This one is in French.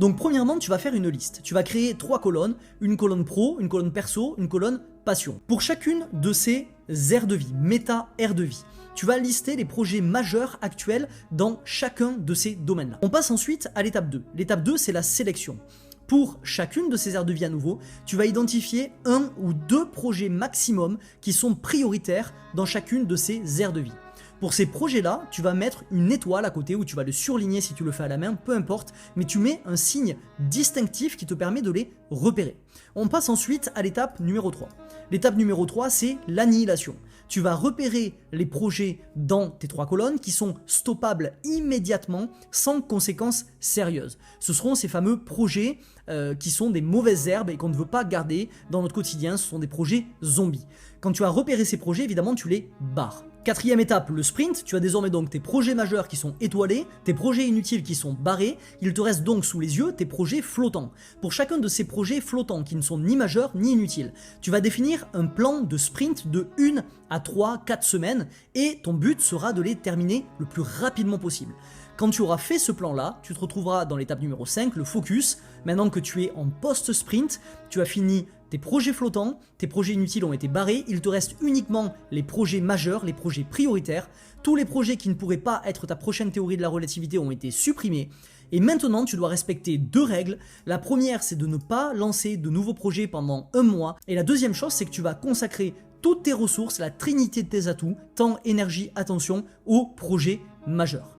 Donc premièrement, tu vas faire une liste. Tu vas créer 3 colonnes, une colonne pro, une colonne perso, une colonne passion. Pour chacune de ces aires de vie, méta-aires de vie, tu vas lister les projets majeurs actuels dans chacun de ces domaines-là. On passe ensuite à l'étape 2. L'étape 2, c'est la sélection. Pour chacune de ces aires de vie à nouveau, tu vas identifier 1 ou 2 projets maximum qui sont prioritaires dans chacune de ces aires de vie. Pour ces projets-là, tu vas mettre une étoile à côté ou tu vas le surligner si tu le fais à la main, peu importe, mais tu mets un signe distinctif qui te permet de les repérer. On passe ensuite à l'étape numéro 3. L'étape numéro 3, c'est l'annihilation. Tu vas repérer les projets dans tes 3 colonnes qui sont stoppables immédiatement sans conséquences sérieuses. Ce seront ces fameux projets qui sont des mauvaises herbes et qu'on ne veut pas garder dans notre quotidien. Ce sont des projets zombies. Quand tu as repéré ces projets, évidemment, tu les barres. 4e étape, le sprint. Tu as désormais donc tes projets majeurs qui sont étoilés, tes projets inutiles qui sont barrés. Il te reste donc sous les yeux tes projets flottants. Pour chacun de ces projets flottants qui ne sont ni majeurs ni inutiles, tu vas définir un plan de sprint de 1 à 3, 4 semaines et ton but sera de les terminer le plus rapidement possible. Quand tu auras fait ce plan-là, tu te retrouveras dans l'étape numéro 5, le focus. Maintenant que tu es en post-sprint, tu as fini tes projets flottants, tes projets inutiles ont été barrés, il te reste uniquement les projets majeurs, les projets prioritaires. Tous les projets qui ne pourraient pas être ta prochaine théorie de la relativité ont été supprimés. Et maintenant, tu dois respecter 2 règles. La première, c'est de ne pas lancer de nouveaux projets pendant 1 mois. Et la deuxième chose, c'est que tu vas consacrer toutes tes ressources, la trinité de tes atouts, temps, énergie, attention, aux projets majeurs.